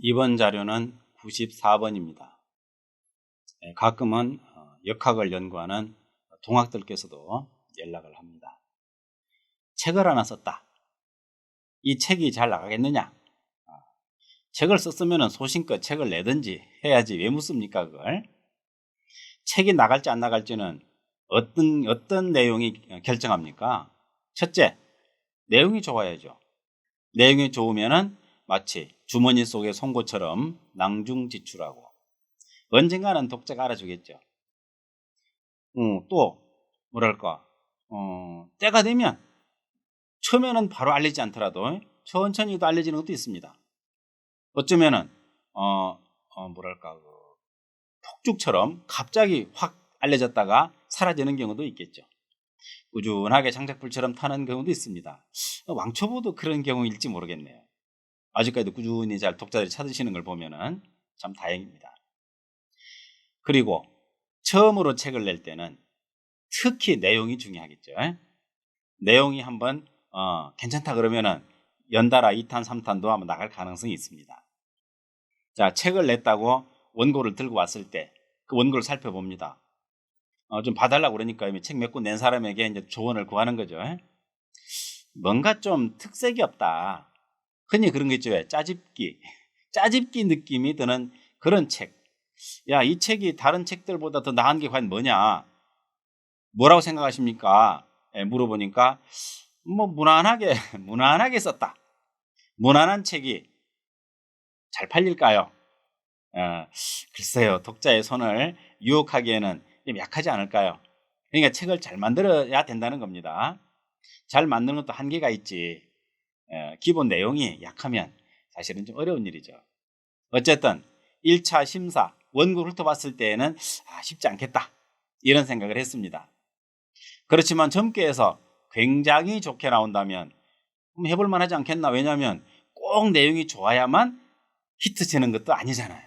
이번 자료는 94번입니다. 가끔은 역학을 연구하는 동학들께서도 연락을 합니다. 책을 하나 썼다. 이 책이 잘 나가겠느냐? 책을 썼으면 소신껏 책을 내든지 해야지 왜 묻습니까 그걸? 책이 나갈지 안 나갈지는 어떤 내용이 결정합니까? 첫째, 내용이 좋아야죠. 내용이 좋으면은 마치 주머니 속의 송곳처럼 낭중지출하고 언젠가는 독자가 알아주겠죠. 또 뭐랄까 때가 되면 처음에는 바로 알리지 않더라도 천천히 또 알려지는 것도 있습니다. 어쩌면은 뭐랄까 폭죽처럼 갑자기 확 알려졌다가 사라지는 경우도 있겠죠. 꾸준하게 장작불처럼 타는 경우도 있습니다. 왕초보도 그런 경우일지 모르겠네요. 아직까지도 꾸준히 잘 독자들이 찾으시는 걸 보면은 참 다행입니다. 그리고 처음으로 책을 낼 때는 특히 내용이 중요하겠죠. 내용이 한번 괜찮다 그러면은 연달아 2탄, 3탄도 한번 나갈 가능성이 있습니다. 자, 책을 냈다고 원고를 들고 왔을 때 그 원고를 살펴봅니다. 좀 봐달라고 그러니까 책 몇 권 낸 사람에게 이제 조언을 구하는 거죠. 뭔가 좀 특색이 없다. 흔히 그런 거 있죠. 짜집기 느낌이 드는 그런 책. 야, 이 책이 다른 책들보다 더 나은 게 과연 뭐냐? 뭐라고 생각하십니까? 물어보니까 뭐 무난하게 썼다. 무난한 책이 잘 팔릴까요? 글쎄요. 독자의 손을 유혹하기에는 좀 약하지 않을까요? 그러니까 책을 잘 만들어야 된다는 겁니다. 잘 만드는 것도 한계가 있지. 기본 내용이 약하면 사실은 좀 어려운 일이죠. 어쨌든 1차 심사, 원고를 훑어봤을 때에는 쉽지 않겠다. 이런 생각을 했습니다. 그렇지만 젊게 해서 굉장히 좋게 나온다면 해볼 만하지 않겠나. 왜냐하면 꼭 내용이 좋아야만 히트치는 것도 아니잖아요.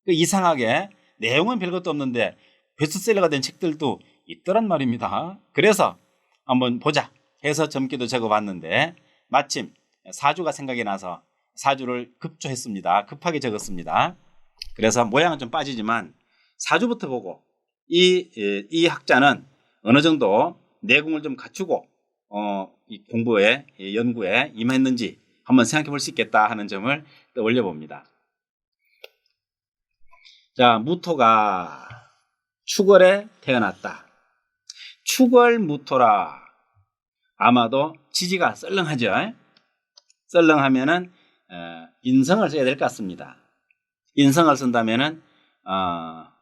이상하게 내용은 별것도 없는데 베스트셀러가 된 책들도 있더란 말입니다. 그래서 한번 보자 해서 젊게도 적어봤는데 마침 사주가 생각이 나서 사주를 급조했습니다. 급하게 적었습니다. 그래서 모양은 좀 빠지지만 사주부터 보고 이 학자는 어느 정도 내공을 좀 갖추고 이 공부에 연구에 임했는지 한번 생각해 볼 수 있겠다 하는 점을 떠올려 봅니다. 자, 무토가 축월에 태어났다. 축월무토라 아마도 지지가 썰렁하죠. 썰렁하면은 인성을 써야 될 것 같습니다. 인성을 쓴다면은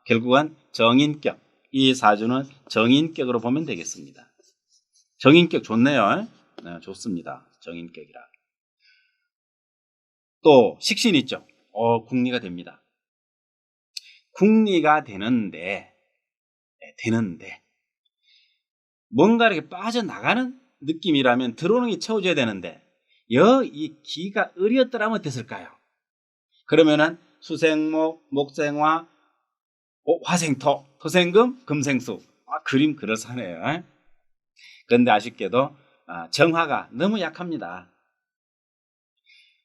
결국은 정인격, 이 사주는 정인격으로 보면 되겠습니다. 정인격 좋네요. 좋습니다. 정인격이라. 또 식신 있죠. 국리가 됩니다. 국리가 되는데 뭔가 이렇게 빠져나가는 느낌이라면 들어오는 게 채워져야 되는데 이 기가 을이었더라면 어땠을까요? 그러면은 수생목, 목생화, 화생토, 토생금, 금생수. 그림 그럴싸하네요. 그런데 아쉽게도 정화가 너무 약합니다.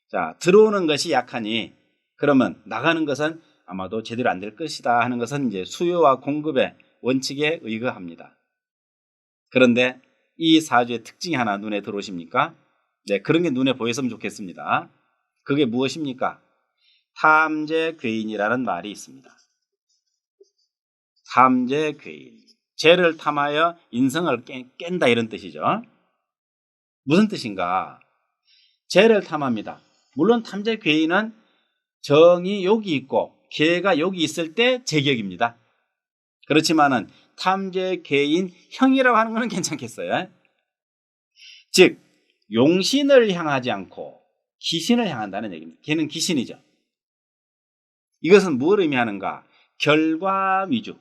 자, 들어오는 것이 약하니 그러면 나가는 것은 아마도 제대로 안 될 것이다 하는 것은 이제 수요와 공급의 원칙에 의거합니다. 그런데 이 사주의 특징이 하나 눈에 들어오십니까? 네, 그런 게 눈에 보였으면 좋겠습니다. 그게 무엇입니까? 탐재괴인이라는 말이 있습니다. 탐재괴인. 죄를 탐하여 인성을 깬다 이런 뜻이죠. 무슨 뜻인가? 죄를 탐합니다. 물론 탐재괴인은 정이 여기 있고 계가 여기 있을 때 제격입니다. 그렇지만은 탐재괴인 형이라고 하는 것은 괜찮겠어요. 즉 용신을 향하지 않고 기신을 향한다는 얘기입니다. 걔는 기신이죠. 이것은 뭘 의미하는가? 결과 위주,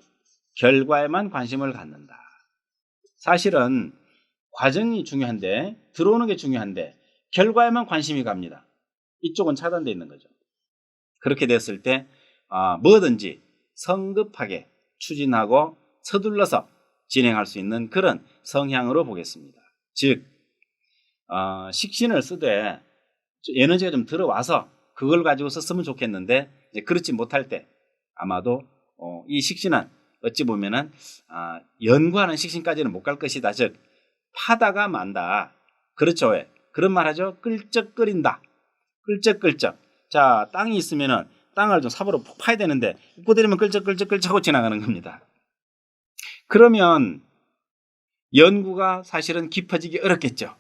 결과에만 관심을 갖는다. 사실은 과정이 중요한데 들어오는 게 중요한데 결과에만 관심이 갑니다. 이쪽은 차단되어 있는 거죠. 그렇게 됐을 때 뭐든지 성급하게 추진하고 서둘러서 진행할 수 있는 그런 성향으로 보겠습니다. 즉 식신을 쓰되 에너지가 좀 들어와서 그걸 가지고 썼으면 좋겠는데 이제 그렇지 못할 때 아마도 이 식신은 어찌 보면은 연구하는 식신까지는 못 갈 것이다. 즉 파다가 만다. 그렇죠. 왜? 그런 말 하죠. 끌적거린다. 끌적끌적. 자, 땅이 있으면은 땅을 좀 삽으로 푹 파야 되는데 웃고들이면 끌적끌적 하고 지나가는 겁니다. 그러면 연구가 사실은 깊어지기 어렵겠죠.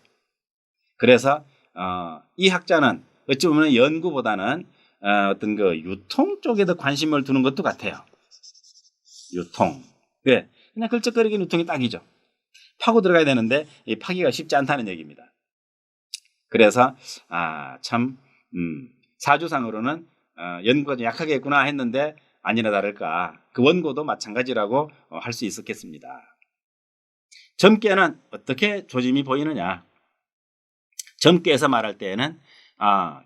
그래서 이 학자는 어찌 보면 연구보다는 어떤 그 유통 쪽에 더 관심을 두는 것도 같아요. 유통. 네, 그냥 끌적거리기 유통이 딱이죠. 파고 들어가야 되는데 이 파기가 쉽지 않다는 얘기입니다. 그래서 참 사주상으로는 연구가 좀 약하게 했구나 했는데 아니나 다를까 그 원고도 마찬가지라고 할 수 있었겠습니다. 점괘는 어떻게 조짐이 보이느냐? 점괘에서 말할 때에는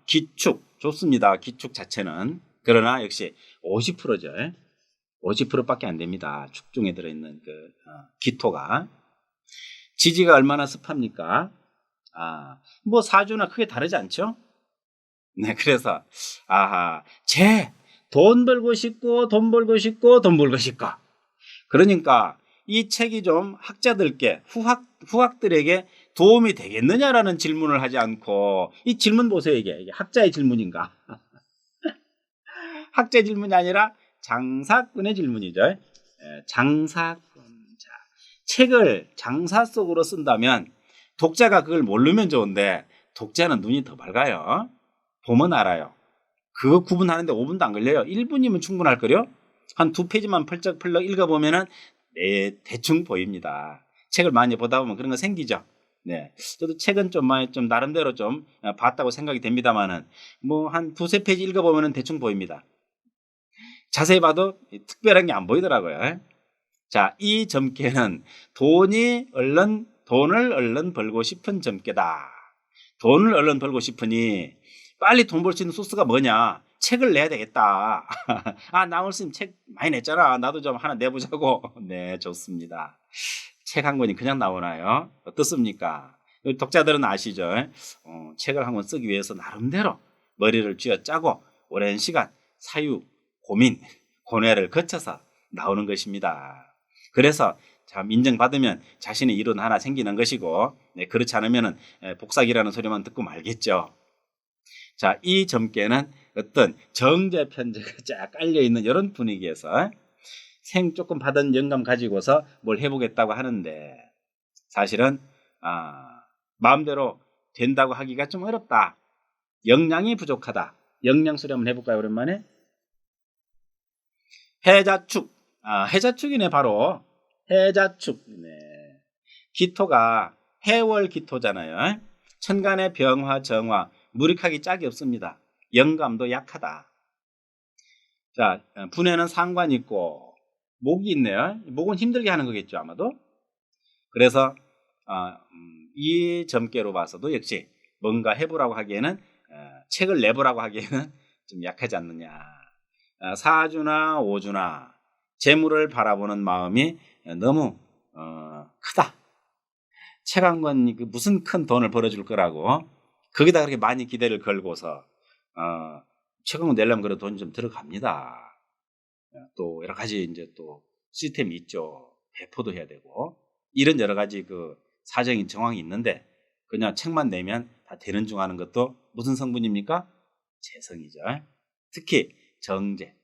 기축 좋습니다. 기축 자체는 그러나 역시 50%죠. 50%밖에 안 됩니다. 축 중에 들어있는 그 기토가 지지가 얼마나 습합니까? 뭐 사주나 크게 다르지 않죠? 네, 그래서 돈 벌고 싶고 돈 벌고 싶고 돈 벌고 싶고 그러니까 이 책이 좀 학자들께 후학들에게 도움이 되겠느냐라는 질문을 하지 않고 이 질문 보세요. 이게 학자의 질문인가? 학자의 질문이 아니라 장사꾼의 질문이죠. 장사꾼. 자, 책을 장사 속으로 쓴다면 독자가 그걸 모르면 좋은데 독자는 눈이 더 밝아요. 보면 알아요. 그거 구분하는데 5분도 안 걸려요. 1분이면 충분할 거요. 한 2페이지만 펄쩍펄쩍 읽어보면은 대충 보입니다. 책을 많이 보다 보면 그런 거 생기죠. 네, 저도 책은 좀 나름대로 좀 봤다고 생각이 됩니다만은 뭐 한 2-3페이지 읽어보면은 대충 보입니다. 자세히 봐도 특별한 게 안 보이더라고요. 자, 이 점괘는 돈을 얼른 벌고 싶은 점괘다. 돈을 얼른 벌고 싶으니 빨리 돈 벌 수 있는 소스가 뭐냐? 책을 내야 되겠다. 나올 수 있는 책 많이 냈잖아. 나도 좀 하나 내보자고. 네, 좋습니다. 책 한 권이 그냥 나오나요? 어떻습니까? 독자들은 아시죠? 책을 한 권 쓰기 위해서 나름대로 머리를 쥐어짜고 오랜 시간 사유, 고민, 고뇌를 거쳐서 나오는 것입니다. 그래서 참 인정받으면 자신의 이론 하나 생기는 것이고 그렇지 않으면 복사기라는 소리만 듣고 말겠죠. 자, 이 점괘는 어떤 정제 편제가 쫙 깔려있는 이런 분위기에서 조금 받은 영감 가지고서 뭘 해보겠다고 하는데 사실은 마음대로 된다고 하기가 좀 어렵다. 역량이 부족하다. 역량 소리 한번 해볼까요? 오랜만에. 해자축. 해자축이네. 바로 해자축. 네. 기토가 해월 기토잖아요. 천간의 병화 정화 무력하기 짝이 없습니다. 영감도 약하다. 자, 분에는 상관이 있고 목이 있네요. 목은 힘들게 하는 거겠죠 아마도. 그래서 이 점괘로 봐서도 역시 뭔가 해보라고 하기에는 책을 내보라고 하기에는 좀 약하지 않느냐. 사주나 오주나 재물을 바라보는 마음이 너무 크다. 책 한 권 무슨 큰 돈을 벌어줄 거라고 거기다 그렇게 많이 기대를 걸고서 책 한 권 내려면 그래도 돈이 좀 들어갑니다. 또 여러 가지 이제 또 시스템이 있죠. 배포도 해야 되고 이런 여러 가지 그 사정인 정황이 있는데 그냥 책만 내면 다 되는 중 하는 것도 무슨 성분입니까? 재성이죠. 특히 정제.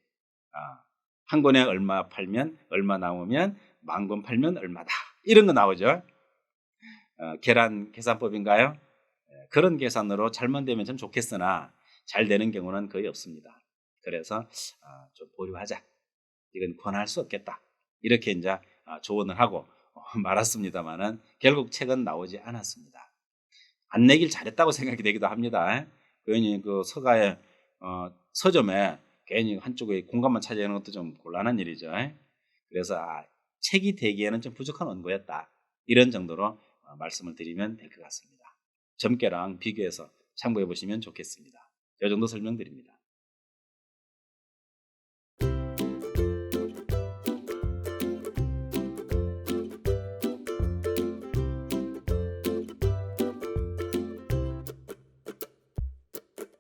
한 권에 얼마 팔면 얼마 나오면 10,000권 팔면 얼마다. 이런 거 나오죠. 계란 계산법인가요? 그런 계산으로 잘못 되면 좀 좋겠으나 잘 되는 경우는 거의 없습니다. 그래서 좀 보류하자. 이건 권할 수 없겠다. 이렇게 이제 조언을 하고 말았습니다만은 결국 책은 나오지 않았습니다. 안 내길 잘했다고 생각이 되기도 합니다. 괜히 그 서가의 서점에 괜히 한쪽에 공간만 차지하는 것도 좀 곤란한 일이죠. 그래서 책이 되기에는 좀 부족한 원고였다. 이런 정도로 말씀을 드리면 될 것 같습니다. 점괘랑 비교해서 참고해 보시면 좋겠습니다. 이 정도 설명드립니다.